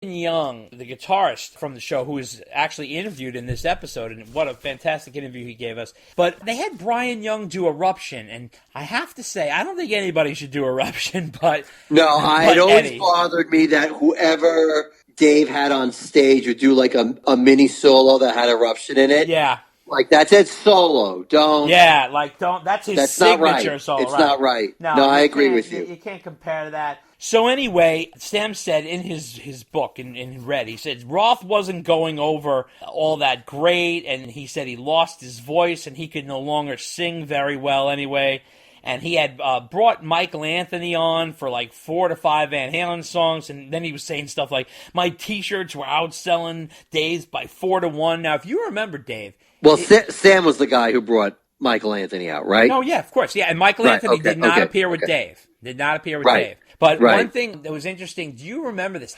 Young, the guitarist from the show, who was actually interviewed in this episode, and what a fantastic interview he gave us. But they had Brian Young do Eruption, and I have to say, I don't think anybody should do Eruption, but... No, it always bothered me that whoever Dave had on stage would do like a mini solo that had Eruption in it. Yeah. Like, that's Ed's solo. Don't. Yeah, like, don't. That's his signature solo. It's not right. No, I agree with you. You can't compare to that. So anyway, Sam said in his book, in Red, he said Roth wasn't going over all that great, and he said he lost his voice, and he could no longer sing very well anyway. And he had brought Michael Anthony on for like 4 to 5 Van Halen songs, and then he was saying stuff like, my T-shirts were outselling Dave's by 4 to 1. Now, if you remember, Dave... Well, Sam was the guy who brought Michael Anthony out, right? Oh, yeah, of course. Yeah, and Michael Anthony did not appear with Dave. Did not appear with Dave. But one thing that was interesting, do you remember this?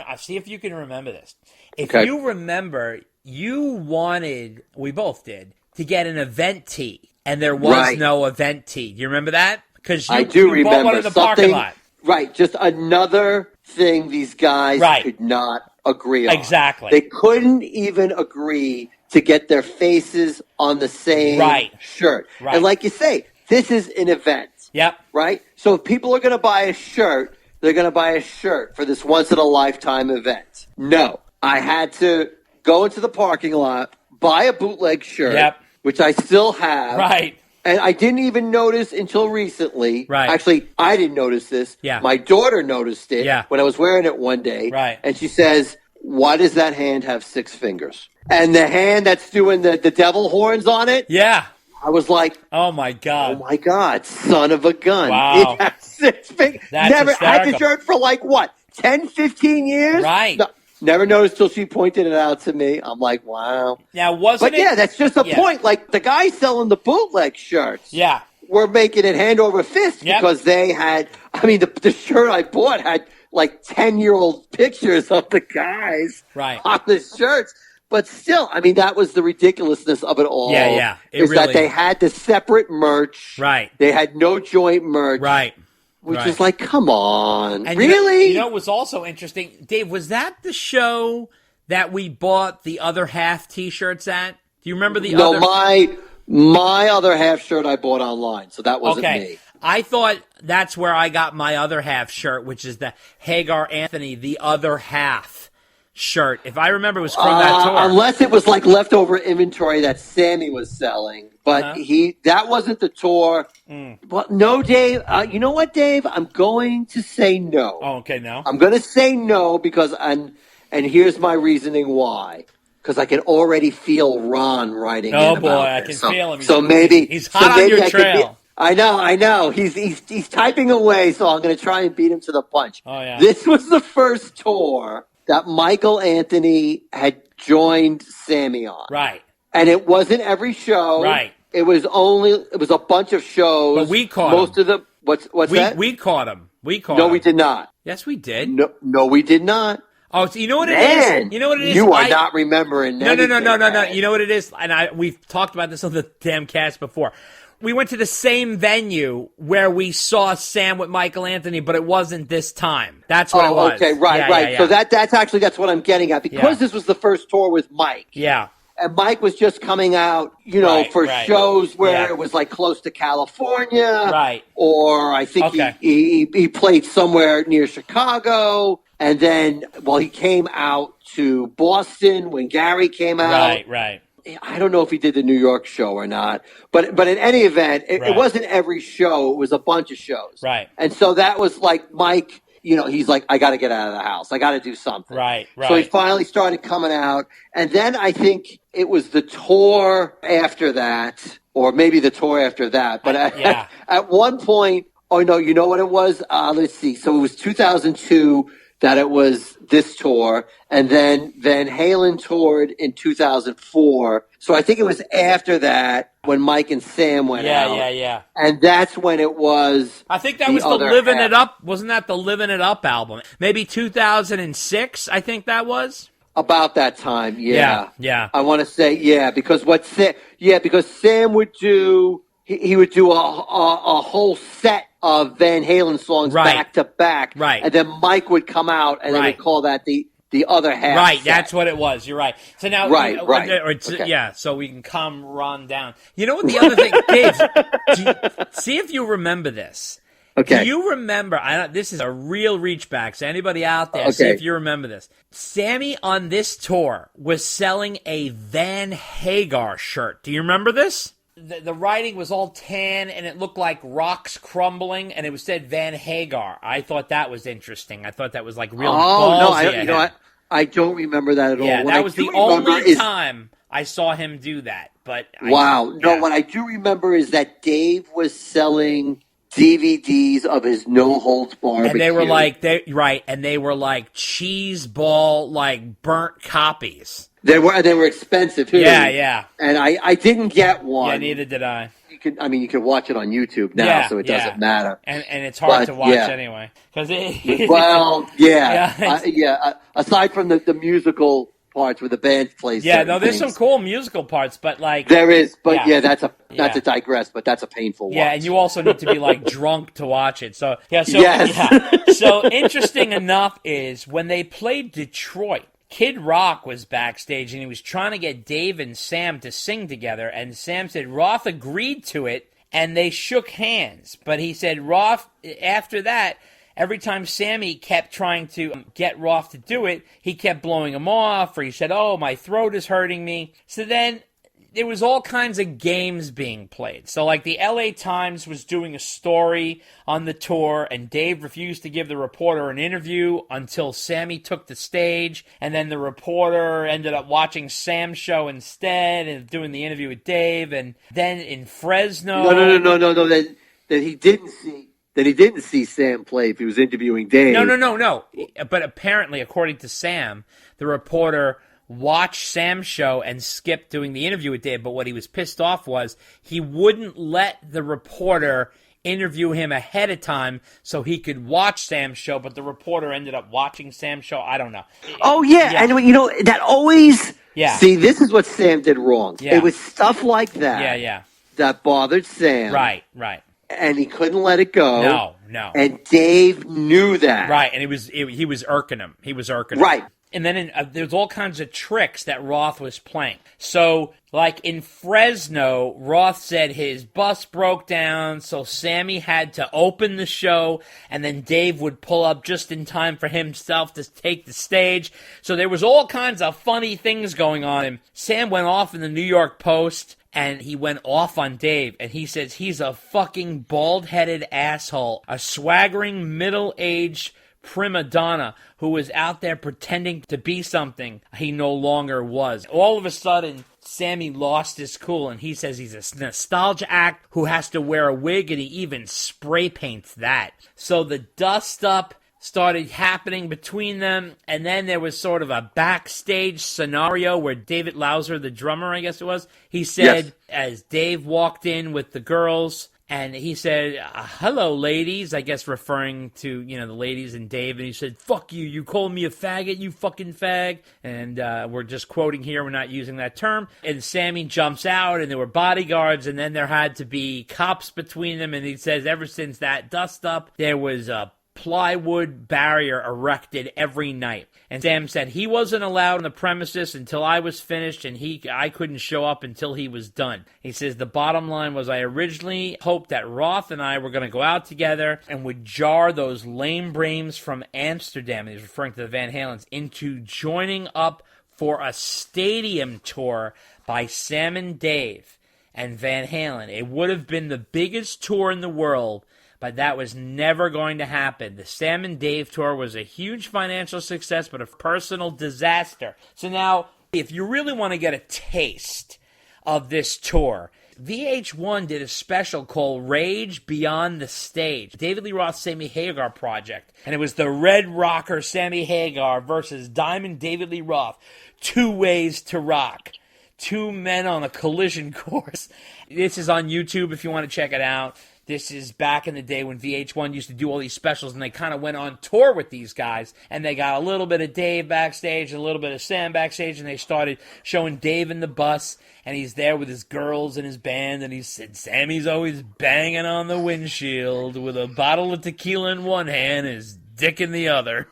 I'll see if you can remember this. If you remember, you wanted, we both did, to get an event tee, and there was no event tee. Do you remember that? Because I do remember bought one in the parking lot. Right, just another thing these guys could not agree on. Exactly. They couldn't even agree to get their faces on the same shirt. Right. And like you say, this is an event. Yep. Right? So if people are going to buy a shirt, they're going to buy a shirt for this once-in-a-lifetime event. No. I had to go into the parking lot, buy a bootleg shirt, which I still have. Right. And I didn't even notice until recently. Right. Actually, I didn't notice this. Yeah. My daughter noticed it when I was wearing it one day. Right. And she says, why does that hand have 6 fingers? And the hand that's doing the devil horns on it? Yeah. I was like, oh my God, son of a gun. Wow. It has 6 fingers. That's never hysterical. had the shirt for like, what, 10, 15 years? Right. No, never noticed till she pointed it out to me. I'm like, wow. Now, But yeah, that's just a point. Like, the guys selling the bootleg shirts were making it hand over fist because they had, I mean, the shirt I bought had like 10-year-old pictures of the guys on the shirts. But still, I mean, that was the ridiculousness of it all. Yeah. That they had the separate merch. Right. They had no joint merch. Right. Which is like, come on. And really? You know what was also interesting? Dave, was that the show that we bought the other half T-shirts at? Do you remember the other? No, my other half shirt I bought online, so that wasn't me. I thought that's where I got my other half shirt, which is the Hagar Anthony, the other half shirt. If I remember, it was from that tour. Unless it was like leftover inventory that Sammy was selling. But that wasn't the tour. But no, Dave. You know what, Dave? I'm going to say no. Oh, okay, no. I'm going to say no because and here's my reasoning why. Because I can already feel Ron writing in about boy, I this. can feel him. So maybe he's hot on your trail. I know. He's typing away, so I'm going to try and beat him to the punch. Oh, yeah. This was the first tour that Michael Anthony had joined Sammy on. Right. And it wasn't every show. Right. It was a bunch of shows. But we caught most him. of the what's that? We caught him. No, we did not. Yes, we did. No, we did not. Oh, so you know what it is? You know what it is? You are not remembering anything. No. You know what it is? And we've talked about this on the damn cast before. We went to the same venue where we saw Sam with Michael Anthony, but it wasn't this time. That's what it was. Okay, right. Yeah. So that's what I'm getting at. Because this was the first tour with Mike. Yeah. And Mike was just coming out, for shows where it was like close to California. Right. Or I think he played somewhere near Chicago. And then, he came out to Boston when Gary came out. Right. I don't know if he did the New York show or not, but in any event, it wasn't every show. It was a bunch of shows. Right. And so that was like Mike, he's like, I got to get out of the house. I got to do something. Right. So he finally started coming out. And then I think it was the tour after that, or maybe the tour after that. But at one point, you know what it was? Let's see. So it was 2002 that it was this tour, and then Van Halen toured in 2004. So I think it was after that when Mike and Sam went out. Yeah. And that's when it was. I think that was the Living It Up. Wasn't that the Living It Up album? Maybe 2006, I think that was. About that time, yeah. I want to say, because because Sam would do, he would do a whole set of Van Halen songs back to back. Right. And then Mike would come out and they would call that the the other half. Right, set. that's what it was. You're right. So now, right. Okay. Yeah, so we can come run down. You know what the other thing, Dave? See if you remember this. Okay. Do you remember? This is a real reach back. So anybody out there, see if you remember this. Sammy on this tour was selling a Van Hagar shirt. Do you remember this? The writing was all tan, and it looked like rocks crumbling, and it was said Van Hagar. I thought that was interesting. I thought that was like real ballsy. No, I don't remember that at all. Yeah, that was the only time I saw him do that. But what I do remember is that Dave was selling DVDs of his No Holds Barred, and they were like cheese ball, like burnt copies. They were expensive too. Yeah. And I didn't get one. Yeah, neither did I. You can watch it on YouTube now, so it doesn't matter. And it's hard to watch anyway. Aside from the musical parts where the band plays. Yeah, no, there's some cool musical parts, but like there is, but not to digress, but that's a painful watch. Yeah, and you also need to be like drunk to watch it. So So interesting enough is when they played Detroit, Kid Rock was backstage and he was trying to get Dave and Sam to sing together, and Sam said Roth agreed to it and they shook hands. But he said Roth, after that, every time Sammy kept trying to get Roth to do it, he kept blowing him off, or he said, "Oh, my throat is hurting me." So then there was all kinds of games being played. So like the LA Times was doing a story on the tour, and Dave refused to give the reporter an interview until Sammy took the stage, and then the reporter ended up watching Sam's show instead and doing the interview with Dave. And then in Fresno... No, that he didn't see... That he didn't see Sam play if he was interviewing Dave. No. But apparently, according to Sam, the reporter watched Sam's show and skipped doing the interview with Dave. But what he was pissed off was he wouldn't let the reporter interview him ahead of time so he could watch Sam's show. But the reporter ended up watching Sam's show. I don't know. Oh, yeah. And, that always... Yeah. See, this is what Sam did wrong. Yeah. It was stuff like that. Yeah. That bothered Sam. Right. And he couldn't let it go. No. And Dave knew that. Right, and he was irking him. Right. And then there's all kinds of tricks that Roth was playing. So, like in Fresno, Roth said his bus broke down, so Sammy had to open the show, and then Dave would pull up just in time for himself to take the stage. So there was all kinds of funny things going on. And Sam went off in the New York Post, and he went off on Dave, and he says he's a fucking bald-headed asshole, a swaggering middle-aged prima donna who was out there pretending to be something he no longer was. All of a sudden, Sammy lost his cool, and he says he's a nostalgia act who has to wear a wig, and he even spray paints that. So the dust-up started happening between them, and then there was sort of a backstage scenario where David Lauser, the drummer, I guess it was, he said, as Dave walked in with the girls, and he said, "Hello, ladies," I guess referring to, the ladies and Dave, and he said, "Fuck you, you call me a faggot, you fucking fag," and we're just quoting here, we're not using that term, and Sammy jumps out, and there were bodyguards, and then there had to be cops between them, and he says ever since that dust-up, there was a plywood barrier erected every night. And Sam said he wasn't allowed on the premises until I was finished, and I couldn't show up until he was done. He says the bottom line was I originally hoped that Roth and I were going to go out together and would jar those lame brains from Amsterdam, and he's referring to the Van Halens, into joining up for a stadium tour by Sam and Dave and Van Halen. It would have been the biggest tour in the world, but that was never going to happen. The Sam and Dave tour was a huge financial success, but a personal disaster. So now, if you really want to get a taste of this tour, VH1 did a special called Rage Beyond the Stage, David Lee Roth's Sammy Hagar project. And it was the Red Rocker Sammy Hagar versus Diamond David Lee Roth. 2 ways to rock. 2 men on a collision course. This is on YouTube if you want to check it out. This is back in the day when VH1 used to do all these specials, and they kind of went on tour with these guys, and they got a little bit of Dave backstage, a little bit of Sam backstage, and they started showing Dave in the bus, and he's there with his girls and his band, and he said, Sammy's always banging on the windshield with a bottle of tequila in one hand, his dick in the other,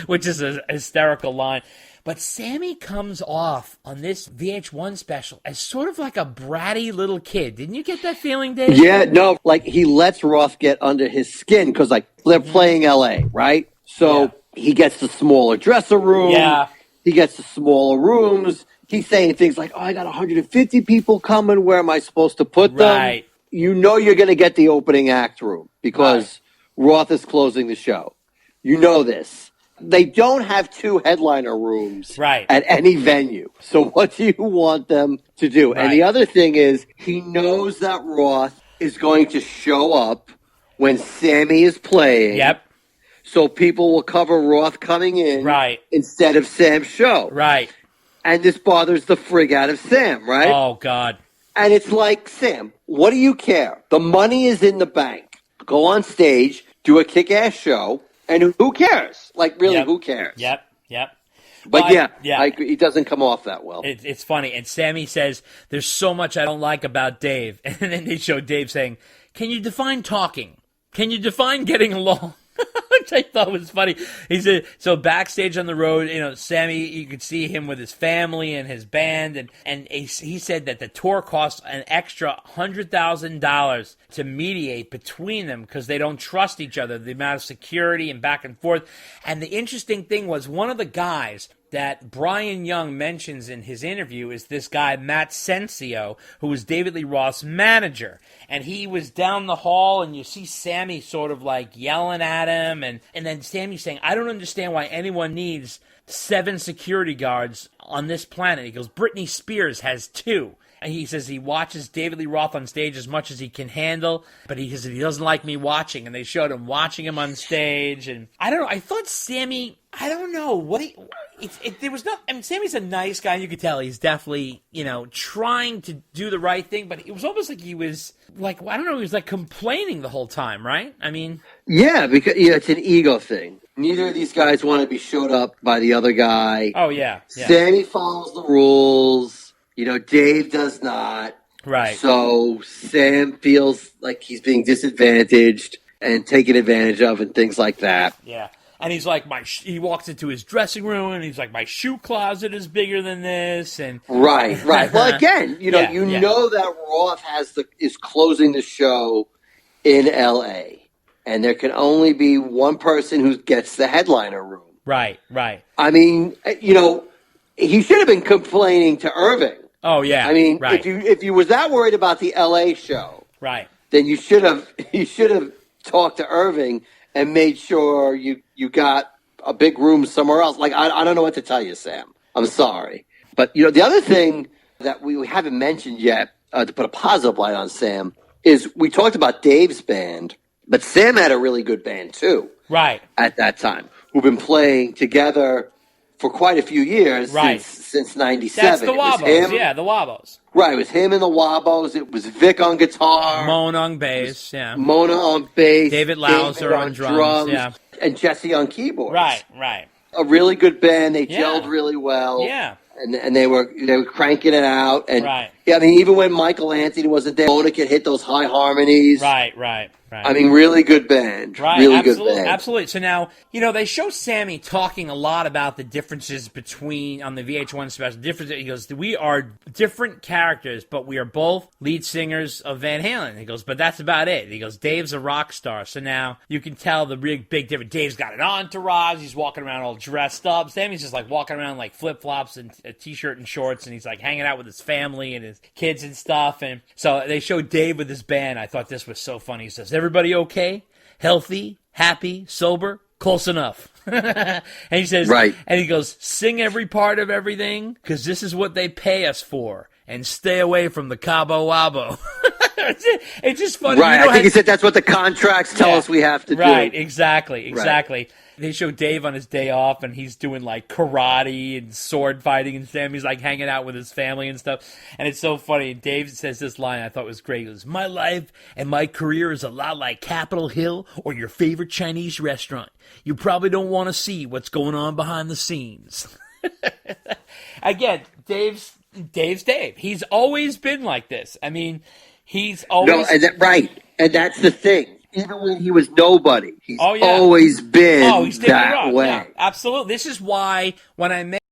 which is a hysterical line. But Sammy comes off on this VH1 special as sort of like a bratty little kid. Didn't you get that feeling, Dave? Yeah, no, like he lets Roth get under his skin because like they're playing LA, right? So he gets the smaller dresser room. Yeah. He gets the smaller rooms. He's saying things like, oh, I got 150 people coming. Where am I supposed to put them? Right. You know you're going to get the opening act room because Roth is closing the show. You know this. They don't have two headliner rooms at any venue. So what do you want them to do? Right. And the other thing is he knows that Roth is going to show up when Sammy is playing. Yep. So people will cover Roth coming in instead of Sam's show. Right. And this bothers the frig out of Sam, right? Oh, God. And it's like, Sam, what do you care? The money is in the bank. Go on stage, do a kick-ass show. And who cares? Like, really, who cares? Yep. But he doesn't come off that well. It's funny. And Sammy says, there's so much I don't like about Dave. And then they show Dave saying, can you define talking? Can you define getting along? Which I thought was funny. He said, so backstage on the road, Sammy, you could see him with his family and his band. And he said that the tour cost an extra $100,000 to mediate between them because they don't trust each other, the amount of security and back and forth. And the interesting thing was one of the guys that Brian Young mentions in his interview is this guy, Matt Sensio, who was David Lee Roth's manager. And he was down the hall, and you see Sammy sort of like yelling at him. And then Sammy saying, I don't understand why anyone needs 7 security guards on this planet. He goes, Britney Spears has 2. And he says he watches David Lee Roth on stage as much as he can handle, but he says he doesn't like me watching. And they showed him watching him on stage. And I don't know. I thought Sammy, I don't know what there was not. I mean, Sammy's a nice guy. You could tell he's definitely, trying to do the right thing. But it was almost like he was like, I don't know. He was like complaining the whole time, right? I mean, yeah, because it's an ego thing. Neither of these guys want to be showed up by the other guy. Oh yeah. Sammy follows the rules. Dave does not. Right. So Sam feels like he's being disadvantaged and taken advantage of and things like that. Yeah. And he's like, he walks into his dressing room and he's like, my shoe closet is bigger than this. And Right. Well, again, know that Roth is closing the show in L.A. And there can only be one person who gets the headliner room. Right. I mean, he should have been complaining to Irving. Oh yeah. I mean, if you was that worried about the LA show, then you should have talked to Irving and made sure you got a big room somewhere else. Like I don't know what to tell you, Sam. I'm sorry, but the other thing that we haven't mentioned yet to put a positive light on Sam is we talked about Dave's band, but Sam had a really good band too. Right. At that time, who've been playing together for quite a few years, since 97. That's the Wabos, the Wabos. Right, it was him and the Wabos. It was Vic on guitar. Mona on bass, Mona on bass. David Lauser on drums, and Jesse on keyboards. Right. A really good band. They gelled really well. Yeah. And they were cranking it out. And I mean, even when Michael Anthony wasn't there, Mona could hit those high harmonies. Right. I mean, really good band. Right, really good band. Absolutely. So now, they show Sammy talking a lot about the differences on the VH1 special. He goes, we are different characters, but we are both lead singers of Van Halen. He goes, but that's about it. He goes, Dave's a rock star. So now you can tell the big difference. Dave's got an entourage. He's walking around all dressed up. Sammy's just like walking around like flip-flops and a t-shirt and shorts, and he's like hanging out with his family and his kids and stuff. And so they show Dave with his band. I thought this was so funny. He says, everybody okay? Healthy? Happy? Sober? Close enough. And he says, and he goes, sing every part of everything, because this is what they pay us for, and stay away from the Cabo Wabo. It's just funny. Right, I think he said that's what the contracts tell us we have to do. Right, exactly. Right. They show Dave on his day off, and he's doing like karate and sword fighting, and Sammy's like hanging out with his family and stuff. And it's so funny. And Dave says this line I thought was great. He goes, my life and my career is a lot like Capitol Hill or your favorite Chinese restaurant. You probably don't want to see what's going on behind the scenes. Again, Dave's Dave. He's always been like this. I mean, he's always... No, and and that's the thing. even when he was nobody, he's always been he's David that Roth. way. Yeah, absolutely. This is why when I met